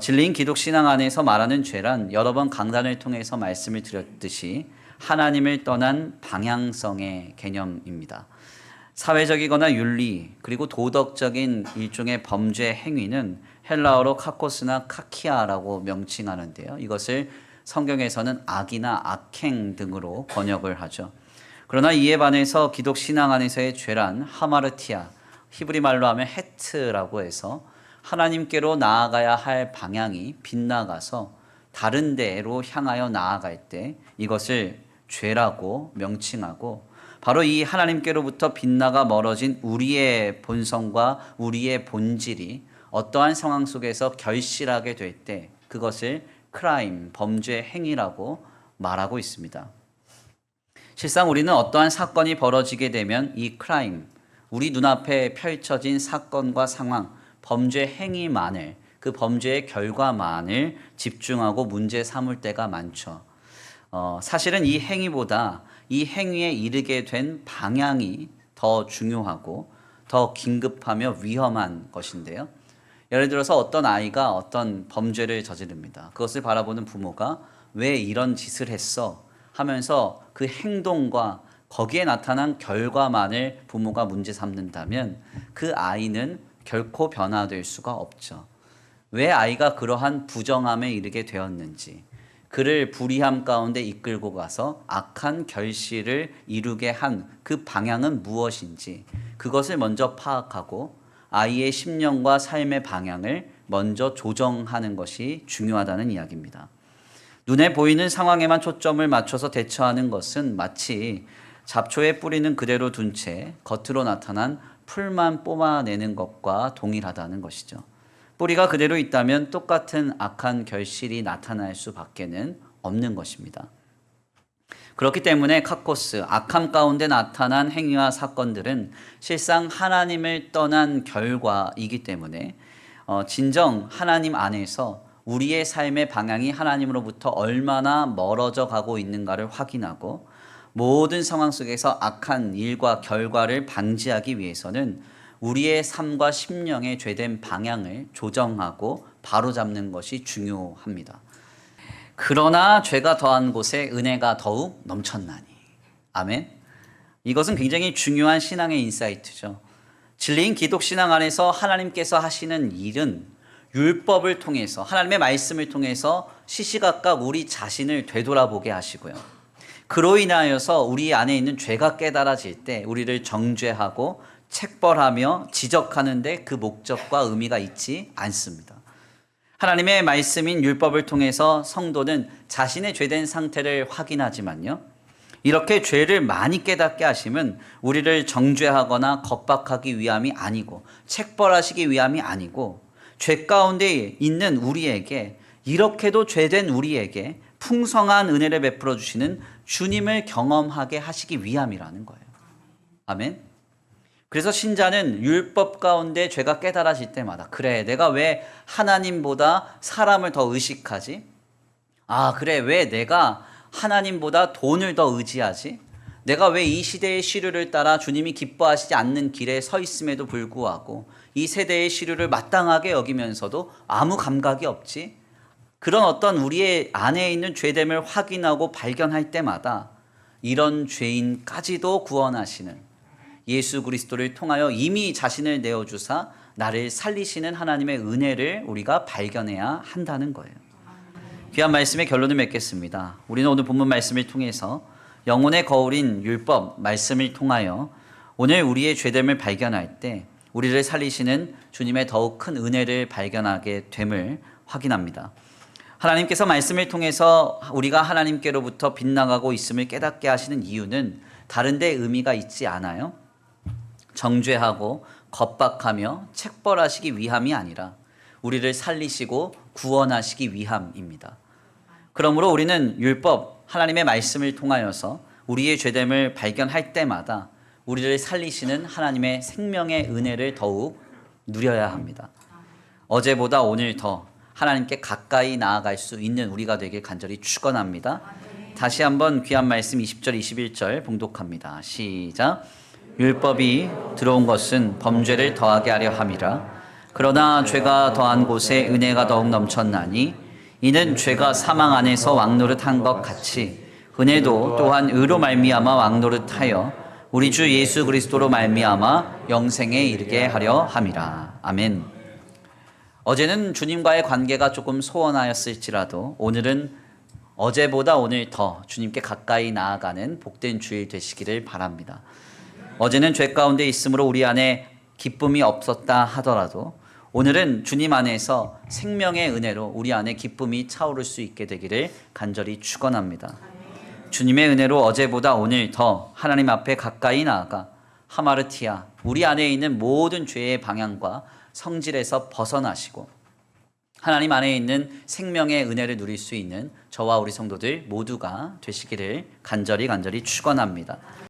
진리인 기독 신앙 안에서 말하는 죄란 여러 번 강단을 통해서 말씀을 드렸듯이 하나님을 떠난 방향성의 개념입니다. 사회적이거나 윤리 그리고 도덕적인 일종의 범죄 행위는 헬라어로 카코스나 카키아라고 명칭하는데요. 이것을 성경에서는 악이나 악행 등으로 번역을 하죠. 그러나 이에 반해서 기독 신앙 안에서의 죄란 하마르티아, 히브리 말로 하면 헤트라고 해서 하나님께로 나아가야 할 방향이 빗나가서 다른 데로 향하여 나아갈 때 이것을 죄라고 명칭하고, 바로 이 하나님께로부터 빗나가 멀어진 우리의 본성과 우리의 본질이 어떠한 상황 속에서 결실하게 될 때 그것을 크라임, 범죄 행위라고 말하고 있습니다. 실상 우리는 어떠한 사건이 벌어지게 되면 이 크라임, 우리 눈앞에 펼쳐진 사건과 상황, 범죄 행위만을, 그 범죄의 결과만을 집중하고 문제 삼을 때가 많죠. 사실은 이 행위보다 이 행위에 이르게 된 방향이 더 중요하고 더 긴급하며 위험한 것인데요. 예를 들어서 어떤 아이가 어떤 범죄를 저지릅니다. 그것을 바라보는 부모가 왜 이런 짓을 했어 하면서 그 행동과 거기에 나타난 결과만을 부모가 문제 삼는다면 그 아이는 결코 변화될 수가 없죠. 왜 아이가 그러한 부정함에 이르게 되었는지, 그를 불의함 가운데 이끌고 가서 악한 결실을 이루게 한 그 방향은 무엇인지 그것을 먼저 파악하고 아이의 심령과 삶의 방향을 먼저 조정하는 것이 중요하다는 이야기입니다. 눈에 보이는 상황에만 초점을 맞춰서 대처하는 것은 마치 잡초에 뿌리는 그대로 둔 채 겉으로 나타난 풀만 뽑아내는 것과 동일하다는 것이죠. 뿌리가 그대로 있다면 똑같은 악한 결실이 나타날 수밖에는 없는 것입니다. 그렇기 때문에 카코스, 악함 가운데 나타난 행위와 사건들은 실상 하나님을 떠난 결과이기 때문에 진정 하나님 안에서 우리의 삶의 방향이 하나님으로부터 얼마나 멀어져 가고 있는가를 확인하고 모든 상황 속에서 악한 일과 결과를 방지하기 위해서는 우리의 삶과 심령의 죄된 방향을 조정하고 바로잡는 것이 중요합니다. 그러나 죄가 더한 곳에 은혜가 더욱 넘쳤나니. 아멘. 이것은 굉장히 중요한 신앙의 인사이트죠. 진리인 기독 신앙 안에서 하나님께서 하시는 일은 율법을 통해서, 하나님의 말씀을 통해서 시시각각 우리 자신을 되돌아보게 하시고요. 그로 인하여서 우리 안에 있는 죄가 깨달아질 때 우리를 정죄하고 책벌하며 지적하는데 그 목적과 의미가 있지 않습니다. 하나님의 말씀인 율법을 통해서 성도는 자신의 죄된 상태를 확인하지만요, 이렇게 죄를 많이 깨닫게 하시면 우리를 정죄하거나 겁박하기 위함이 아니고 책벌하시기 위함이 아니고 죄 가운데 있는 우리에게, 이렇게도 죄된 우리에게 풍성한 은혜를 베풀어 주시는 주님을 경험하게 하시기 위함이라는 거예요. 아멘. 그래서 신자는 율법 가운데 죄가 깨달아질 때마다, 그래, 내가 왜 하나님보다 사람을 더 의식하지? 아, 그래, 왜 내가 하나님보다 돈을 더 의지하지? 내가 왜 이 시대의 시류를 따라 주님이 기뻐하시지 않는 길에 서 있음에도 불구하고 이 세대의 시류를 마땅하게 여기면서도 아무 감각이 없지? 그런 어떤 우리의 안에 있는 죄됨을 확인하고 발견할 때마다 이런 죄인까지도 구원하시는 예수 그리스도를 통하여 이미 자신을 내어주사 나를 살리시는 하나님의 은혜를 우리가 발견해야 한다는 거예요. 귀한 말씀의 결론을 맺겠습니다. 우리는 오늘 본문 말씀을 통해서 영혼의 거울인 율법 말씀을 통하여 오늘 우리의 죄됨을 발견할 때 우리를 살리시는 주님의 더욱 큰 은혜를 발견하게 됨을 확인합니다. 하나님께서 말씀을 통해서 우리가 하나님께로부터 빗나가고 있음을 깨닫게 하시는 이유는 다른 데 의미가 있지 않아요. 정죄하고 겁박하며 책벌하시기 위함이 아니라 우리를 살리시고 구원하시기 위함입니다. 그러므로 우리는 율법, 하나님의 말씀을 통하여서 우리의 죄됨을 발견할 때마다 우리를 살리시는 하나님의 생명의 은혜를 더욱 누려야 합니다. 어제보다 오늘 더 하나님께 가까이 나아갈 수 있는 우리가 되길 간절히 축원합니다. 다시 한번 귀한 말씀 20절 21절 봉독합니다. 시작. 율법이 들어온 것은 범죄를 더하게 하려 함이라. 그러나 죄가 더한 곳에 은혜가 더욱 넘쳤나니 이는 죄가 사망 안에서 왕노릇한 것 같이 은혜도 또한 의로 말미암아 왕노릇하여 우리 주 예수 그리스도로 말미암아 영생에 이르게 하려 함이라. 아멘. 어제는 주님과의 관계가 조금 소원하였을지라도 오늘은 어제보다 오늘 더 주님께 가까이 나아가는 복된 주일 되시기를 바랍니다. 어제는 죄 가운데 있으므로 우리 안에 기쁨이 없었다 하더라도 오늘은 주님 안에서 생명의 은혜로 우리 안에 기쁨이 차오를 수 있게 되기를 간절히 축원합니다. 주님의 은혜로 어제보다 오늘 더 하나님 앞에 가까이 나아가 하마르티아, 우리 안에 있는 모든 죄의 방향과 성질에서 벗어나시고 하나님 안에 있는 생명의 은혜를 누릴 수 있는 저와 우리 성도들 모두가 되시기를 간절히 축원합니다.